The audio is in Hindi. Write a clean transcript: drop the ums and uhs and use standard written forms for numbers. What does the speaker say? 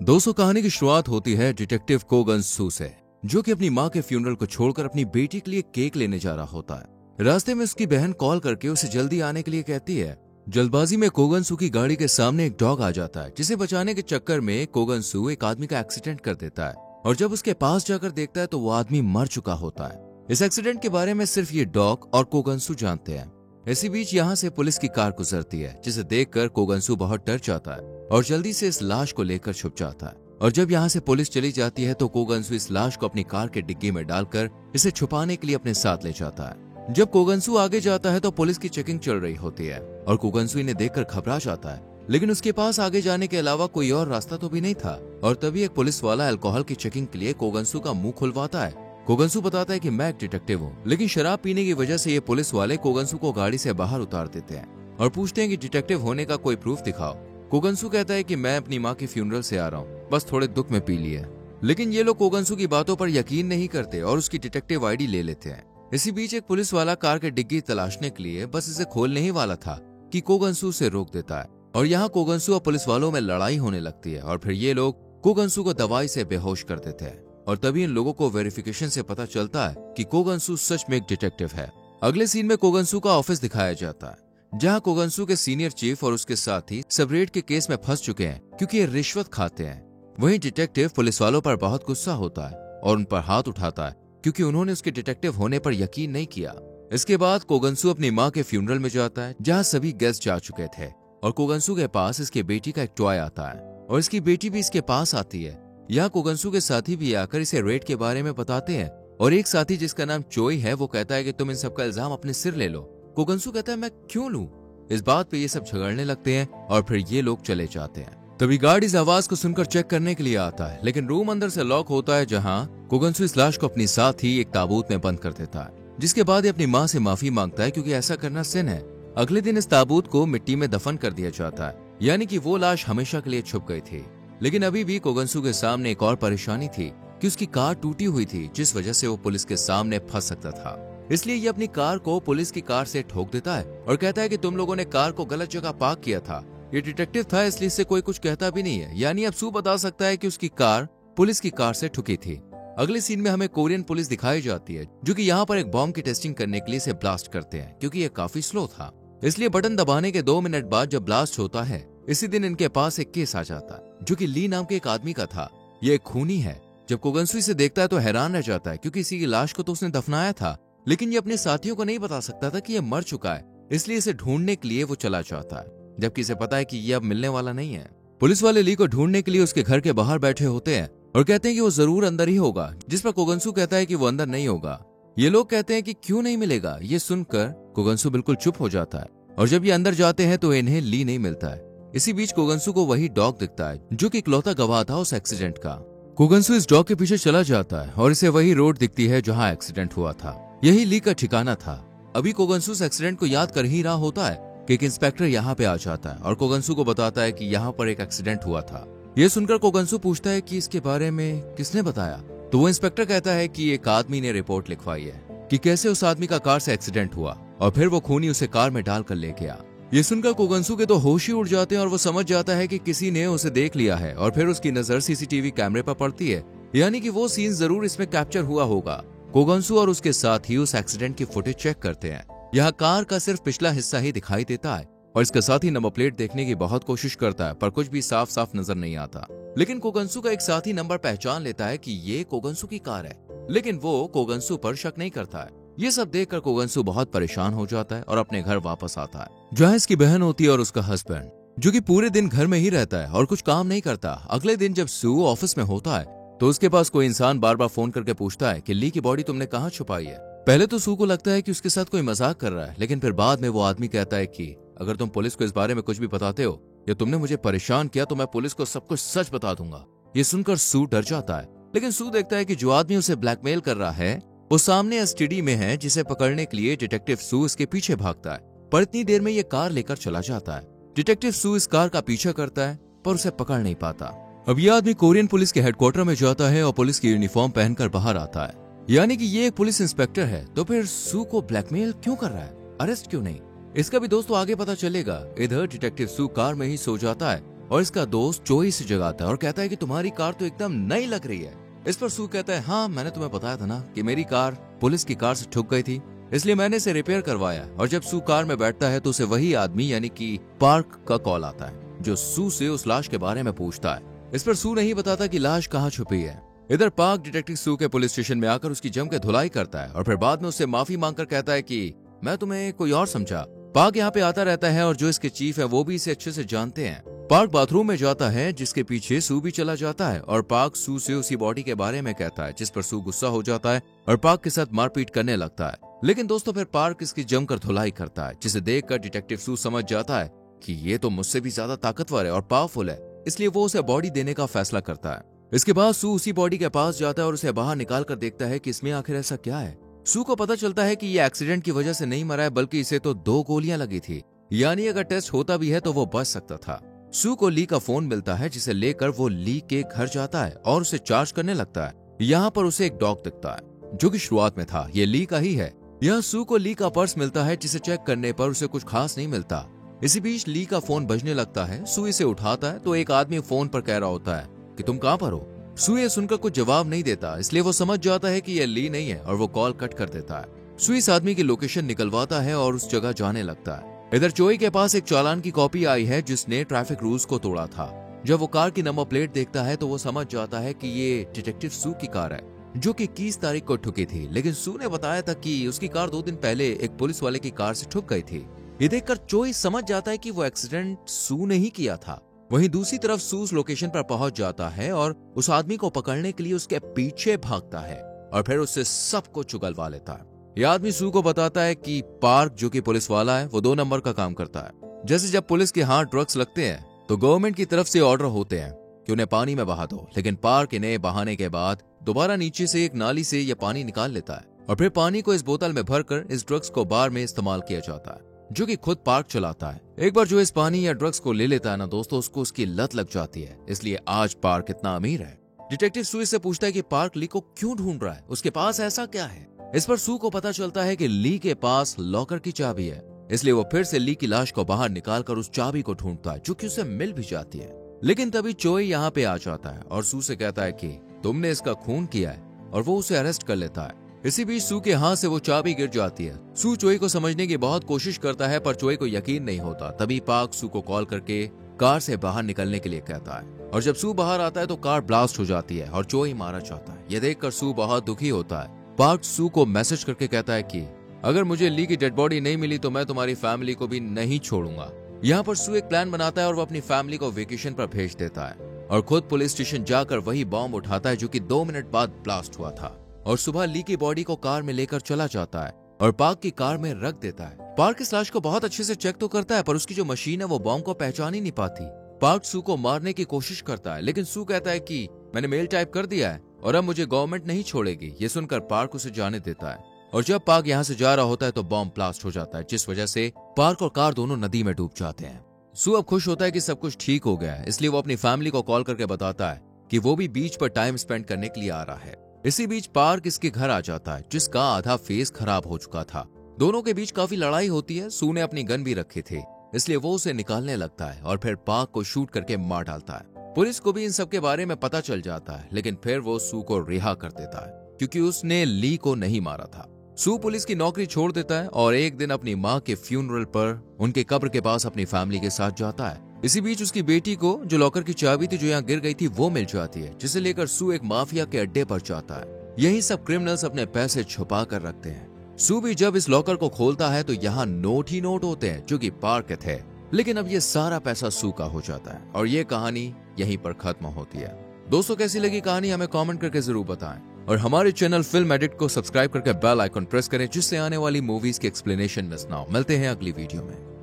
दोस्तों, कहानी की शुरुआत होती है डिटेक्टिव कोगन सू से, जो कि अपनी माँ के फ्यूनरल को छोड़कर अपनी बेटी के लिए केक लेने जा रहा होता है। रास्ते में उसकी बहन कॉल करके उसे जल्दी आने के लिए कहती है। जल्दबाजी में कोगन सू की गाड़ी के सामने एक डॉग आ जाता है, जिसे बचाने के चक्कर में कोगन सू एक आदमी का एक्सीडेंट कर देता है और जब उसके पास जाकर देखता है तो वो आदमी मर चुका होता है। इस एक्सीडेंट के बारे में सिर्फ ये डॉग और कोगन सू जानते हैं। इसी बीच यहाँ से पुलिस की कार गुजरती है, जिसे देखकर कोगन सू बहुत डर जाता है और जल्दी से इस लाश को लेकर छुप जाता है। और जब यहाँ से पुलिस चली जाती है तो कोगन सू इस लाश को अपनी कार के डिग्गी में डालकर इसे छुपाने के लिए अपने साथ ले जाता है। जब कोगन सू आगे जाता है तो पुलिस की चेकिंग चल रही होती है और कोगन सू इन्हें देखकर घबरा जाता है, लेकिन उसके पास आगे जाने के अलावा कोई और रास्ता तो भी नहीं था। और तभी एक पुलिस वाला अल्कोहल की चेकिंग के लिए कोगन सू का मुंह खुलवाता है। कोगन सू बताता है कि मैं एक डिटेक्टिव हूँ, लेकिन शराब पीने की वजह से ये पुलिस वाले कोगन सू को गाड़ी से बाहर उतार देते हैं और पूछते हैं कि डिटेक्टिव होने का कोई प्रूफ दिखाओ। कोगन सू कहता है कि मैं अपनी माँ के फ्यूनरल से आ रहा हूँ, बस थोड़े दुख में पी लिए। लेकिन ये लोग कोगन सू की बातों पर यकीन नहीं करते और उसकी डिटेक्टिव आईडी ले लेते हैं। इसी बीच एक पुलिस वाला कार के डिग्गी तलाशने के लिए बस इसे खोलने ही वाला था कि कोगन सू से रोक देता है और यहाँ कोगन सू और पुलिस वालों में लड़ाई होने लगती है और फिर ये लोग कोगन सू को दवाई से बेहोश कर देते हैं। और तभी इन लोगों को वेरिफिकेशन से पता चलता है कि कोगन सू सच में एक डिटेक्टिव है। अगले सीन में कोगन सू का ऑफिस दिखाया जाता है, जहां कोगन सू के सीनियर चीफ और उसके साथी सबरेट के केस में फंस चुके हैं क्योंकि ये रिश्वत खाते हैं। वहीं डिटेक्टिव पुलिस वालों पर बहुत गुस्सा होता है और उन पर हाथ उठाता है क्योंकि उन्होंने उसके डिटेक्टिव होने पर यकीन नहीं किया। इसके बाद कोगन सू अपनी माँ के फ्यूनरल में जाता है, जहाँ सभी गेस्ट जा चुके थे और कोगन सू के पास इसकी बेटी का एक टॉय आता है और इसकी बेटी भी इसके पास आती है। यहाँ कोगन सू के साथी भी आकर इसे रेड के बारे में बताते हैं और एक साथी जिसका नाम चोई है वो कहता है कि तुम इन सब का इल्जाम अपने सिर ले लो। कोगन सू कहता है मैं क्यों लूं? इस बात पे ये सब झगड़ने लगते हैं और फिर ये लोग चले जाते हैं। तभी गार्ड इस आवाज को सुनकर चेक करने के लिए आता है, लेकिन रूम अंदर से लॉक होता है, जहाँ कोगन सू इस लाश को अपने साथ ही एक ताबूत में बंद कर देता है, जिसके बाद ये अपनी माँ से माफी मांगता है क्योंकि ऐसा करना सिन है। अगले दिन इस ताबूत को मिट्टी में दफन कर दिया जाता है, यानी कि वो लाश हमेशा के लिए छुप गई थी। लेकिन अभी भी कोगन सू के सामने एक और परेशानी थी कि उसकी कार टूटी हुई थी, जिस वजह से वो पुलिस के सामने फंस सकता था। इसलिए ये अपनी कार को पुलिस की कार से ठोक देता है और कहता है कि तुम लोगों ने कार को गलत जगह पार्क किया था। ये डिटेक्टिव था इसलिए इससे कोई कुछ कहता भी नहीं है, यानी अब सू बता सकता है कि उसकी कार पुलिस की कार से ठुकी थी। अगले सीन में हमें कोरियन पुलिस दिखाई जाती है, जो कि यहाँ पर एक बॉम्ब की टेस्टिंग करने के लिए इसे ब्लास्ट करते हैं क्योंकि ये काफी स्लो था। इसलिए बटन दबाने के 2 मिनट बाद जब ब्लास्ट होता है, इसी दिन इनके पास एक केस आ जाता है जो कि ली नाम के एक आदमी का था। ये एक खूनी है। जब कोगन सू इसे देखता है तो हैरान रह जाता है क्योंकि इसी की लाश को तो उसने दफनाया था, लेकिन ये अपने साथियों को नहीं बता सकता था कि ये मर चुका है। इसलिए इसे ढूंढने के लिए वो चला जाता है, जबकि इसे पता है कि ये अब मिलने वाला नहीं है। पुलिस वाले ली को ढूंढने के लिए उसके घर के बाहर बैठे होते हैं और कहते हैं कि वो जरूर अंदर ही होगा, जिस पर कोगन सू कहता है कि वो अंदर नहीं होगा। ये लोग कहते हैं कि क्यों नहीं मिलेगा। ये सुनकर कोगन सू बिल्कुल चुप हो जाता है और जब ये अंदर जाते हैं तो इन्हें ली नहीं मिलता है। इसी बीच कोगन सू को वही डॉग दिखता है जो कि इकलौता गवाह था उस एक्सीडेंट का। कोगन सू इस डॉग के पीछे चला जाता है और इसे वही रोड दिखती है जहां एक्सीडेंट हुआ था। यही ली का ठिकाना था। अभी कोगन सू इस एक्सीडेंट को याद कर ही रहा होता है कि एक इंस्पेक्टर यहाँ पे आ जाता है और कोगन सू को बताता है कि यहाँ पर एक एक्सीडेंट हुआ था। ये सुनकर कोगन सू पूछता है कि इसके बारे में किसने बताया, तो वो इंस्पेक्टर कहता है कि एक आदमी ने रिपोर्ट लिखवाई है कि कैसे उस आदमी का कार से एक्सीडेंट हुआ और फिर वो खूनी उसे कार में डालकर ले गया। ये सुनकर कोगन सू के तो होश ही उड़ जाते हैं और वो समझ जाता है कि किसी ने उसे देख लिया है और फिर उसकी नजर सीसीटीवी कैमरे पर पड़ती है, यानी कि वो सीन जरूर इसमें कैप्चर हुआ होगा। कोगन सू और उसके साथ ही उस एक्सीडेंट की फुटेज चेक करते हैं। यहाँ कार का सिर्फ पिछला हिस्सा ही दिखाई देता है और इसके साथ ही नंबर प्लेट देखने की बहुत कोशिश करता है, पर कुछ भी साफ साफ नजर नहीं आता। लेकिन कोगन सू का एक साथी नंबर पहचान लेता है कि ये कोगन सू की कार है, लेकिन वो कोगन सू पर शक नहीं करता है। ये सब देखकर कोगन सू बहुत परेशान हो जाता है और अपने घर वापस आता है, जहाँ इसकी बहन होती है और उसका हस्बैंड, जो कि पूरे दिन घर में ही रहता है और कुछ काम नहीं करता। अगले दिन जब सू ऑफिस में होता है तो उसके पास कोई इंसान बार बार फोन करके पूछता है कि ली की बॉडी तुमने कहाँ छुपाई है। पहले तो सू को लगता है कि उसके साथ कोई मजाक कर रहा है, लेकिन फिर बाद में वो आदमी कहता है कि अगर तुम पुलिस को इस बारे में कुछ भी बताते हो या तुमने मुझे परेशान किया तो मैं पुलिस को सब कुछ सच बता दूंगा। ये सुनकर सू डर जाता है, लेकिन सू देखता है कि जो आदमी उसे ब्लैकमेल कर रहा है वो सामने एसटीडी में है, जिसे पकड़ने के लिए डिटेक्टिव सू इसके पीछे भागता है। पर इतनी देर में ये कार लेकर चला जाता है। डिटेक्टिव सू इस कार का पीछा करता है पर उसे पकड़ नहीं पाता। अब ये आदमी कोरियन पुलिस के हेडक्वार्टर में जाता है और पुलिस की यूनिफॉर्म पहनकर बाहर आता है, यानी कि ये एक पुलिस इंस्पेक्टर है। तो फिर सू को ब्लैकमेल क्यों कर रहा है, अरेस्ट क्यों नहीं? इसका भी दोस्तों आगे पता चलेगा। इधर डिटेक्टिव सू कार में ही सो जाता है और इसका दोस्त चोई से जगाता है और कहता है कि तुम्हारी कार तो एकदम नई लग रही है। इस पर सू कहता है, हाँ मैंने तुम्हें बताया था ना कि मेरी कार पुलिस की कार से ठुक गई थी, इसलिए मैंने इसे रिपेयर करवाया। और जब सू कार में बैठता है तो उसे वही आदमी यानी कि पार्क का कॉल आता है जो सू से उस लाश के बारे में पूछता है। इस पर सू नहीं बताता कि लाश कहाँ छुपी है। इधर पार्क डिटेक्टिव सू के पुलिस स्टेशन में आकर उसकी जम के धुलाई करता है और फिर बाद में उससे माफी मांगकर कहता है कि मैं तुम्हें कोई और समझा। पार्क यहाँ पे आता रहता है और जो इसके चीफ है वो भी इसे अच्छे से जानते हैं। पार्क बाथरूम में जाता है जिसके पीछे सू भी चला जाता है और पार्क सू से उसी बॉडी के बारे में कहता है, जिस पर सू गुस्सा हो जाता है और पार्क के साथ मारपीट करने लगता है। लेकिन दोस्तों फिर पार्क इसकी जमकर धुलाई करता है, जिसे देखकर डिटेक्टिव सू समझ जाता है कि ये तो मुझसे भी ज्यादा ताकतवर है और पावरफुल है, इसलिए वो उसे बॉडी देने का फैसला करता है। इसके बाद सू उसी बॉडी के पास जाता है और उसे बाहर निकाल कर देखता है कि इसमें आखिर ऐसा क्या है। सू को पता चलता है कि ये एक्सीडेंट की वजह से नहीं मरा है, बल्कि इसे तो 2 गोलियां लगी थी, यानी अगर टेस्ट होता भी है तो वो बच सकता था। सू को ली का फोन मिलता है जिसे लेकर वो ली के घर जाता है और उसे चार्ज करने लगता है। यहाँ पर उसे एक डॉग दिखता है जो कि शुरुआत में था ये ली का ही है। यहाँ सू को ली का पर्स मिलता है जिसे चेक करने पर उसे कुछ खास नहीं मिलता। इसी बीच ली का फोन बजने लगता है। सू इसे उठाता है तो एक आदमी फोन पर कह रहा होता है कि तुम कहाँ पर हो। सू ये सुनकर कुछ जवाब नहीं देता, इसलिए वो समझ जाता है कि यह ली नहीं है और वो कॉल कट कर देता है। सू इस आदमी की लोकेशन निकलवाता है और उस जगह जाने लगता है। इधर चोई के पास एक चालान की कॉपी आई है जिसने ट्रैफिक रूल्स को तोड़ा था। जब वो कार की नंबर प्लेट देखता है तो वो समझ जाता है कि ये डिटेक्टिव सू की कार है जो कि 21 तारीख को ठुकी थी, लेकिन सू ने बताया था कि उसकी कार 2 दिन पहले एक पुलिस वाले की कार से ठुक गई थी। ये देखकर चोई समझ जाता है कि वो एक्सीडेंट सू ने ही किया था। वहीं दूसरी तरफ सू उस लोकेशन पर पहुंच जाता है और उस आदमी को पकड़ने के लिए उसके पीछे भागता है और फिर उससे सब कुछ चुगलवा लेता है। यह आदमी सू को बताता है कि पार्क जो कि पुलिस वाला है वो 2 नंबर का काम करता है। जैसे जब पुलिस के हाथ ड्रग्स लगते हैं तो गवर्नमेंट की तरफ से ऑर्डर होते हैं कि उन्हें पानी में बहा दो, लेकिन पार्क इन्हें बहाने के बाद दोबारा नीचे से एक नाली से यह पानी निकाल लेता है और फिर पानी को इस बोतल में भरकर इस ड्रग्स को बार में इस्तेमाल किया जाता है जो कि खुद पार्क चलाता है। एक बार जो इस पानी या ड्रग्स को ले लेता है ना दोस्तों, उसको उसकी लत लग जाती है, इसलिए आज पार्क इतना अमीर है। डिटेक्टिव सू से पूछता है कि पार्क ली को क्यों ढूंढ रहा है, उसके पास ऐसा क्या है। इस पर सू को पता चलता है कि ली के पास लॉकर की चाबी है, इसलिए वो फिर से ली की लाश को बाहर निकालकर उस चाबी को ढूंढता है जो कि उसे मिल भी जाती है। लेकिन तभी चोई यहाँ पे आ जाता है और सू से कहता है कि तुमने इसका खून किया है और वो उसे अरेस्ट कर लेता है। इसी बीच सू के हाथ से वो चाबी गिर जाती है। सू चोई को समझने की बहुत कोशिश करता है पर चोई को यकीन नहीं होता। तभी पार्क सू को कॉल करके कार से बाहर निकलने के लिए कहता है और जब सू बाहर आता है तो कार ब्लास्ट हो जाती है और चोई मारा जाता है। यह देखकर सू बहुत दुखी होता है। पार्क सू को मैसेज करके कहता है कि अगर मुझे ली की डेड बॉडी नहीं मिली तो मैं तुम्हारी फैमिली को भी नहीं छोड़ूंगा। यहाँ पर सू एक प्लान बनाता है और वो अपनी फैमिली को वेकेशन पर भेज देता है और खुद पुलिस स्टेशन जाकर वही बॉम्ब उठाता है जो कि 2 मिनट बाद ब्लास्ट हुआ था और सुबह ली की बॉडी को कार में लेकर चला जाता है और पार्क की कार में रख देता है। पार्क इस लाश को बहुत अच्छे से चेक तो करता है पर उसकी जो मशीन है वो बॉम्ब को पहचान ही नहीं पाती। पार्क सू को मारने की कोशिश करता है लेकिन सू कहता है कि मैंने मेल टाइप कर दिया है और अब मुझे गवर्नमेंट नहीं छोड़ेगी। ये सुनकर पार्क उसे जाने देता है और जब पार्क यहाँ से जा रहा होता है तो बॉम्ब ब्लास्ट हो जाता है जिस वजह से पार्क और कार दोनों नदी में डूब जाते हैं। सू अब खुश होता है कि सब कुछ ठीक हो गया है, इसलिए वो अपनी फैमिली को कॉल करके बताता है कि वो भी बीच पर टाइम स्पेंड करने के लिए आ रहा है। इसी बीच पार्क इसके घर आ जाता है जिसका आधा फेस खराब हो चुका था। दोनों के बीच काफी लड़ाई होती है। सू ने अपनी गन भी रखे थे इसलिए वो उसे निकालने लगता है और फिर पार्क को शूट करके मार डालता है। पुलिस को भी इन सब के बारे में पता चल जाता है लेकिन फिर वो सू को रिहा कर देता है क्योंकि उसने ली को नहीं मारा था। सू पुलिस की नौकरी छोड़ देता है और एक दिन अपनी माँ के फ्यूनरल पर उनके कब्र के पास अपनी फैमिली के साथ जाता है। इसी बीच उसकी बेटी को जो लॉकर की चाबी थी जो यहाँ गिर गई थी वो मिल जाती है जिसे लेकर सू एक माफिया के अड्डे पर जाता है। यही सब क्रिमिनल्स अपने पैसे छुपा कर रखते हैं। सू भी जब इस लॉकर को खोलता है तो यहाँ नोट ही नोट होते हैं जो कि पार्क के थे, लेकिन अब ये सारा पैसा सू का हो जाता है और ये कहानी यहीं पर खत्म होती है। दोस्तों कैसी लगी कहानी हमें कमेंट करके जरूर बताएं और हमारे चैनल फिल्म एडिट को सब्सक्राइब करके बेल आइकन प्रेस करें जिससे आने वाली मूवीज की एक्सप्लेनेशन मिस ना हो। मिलते हैं अगली वीडियो में।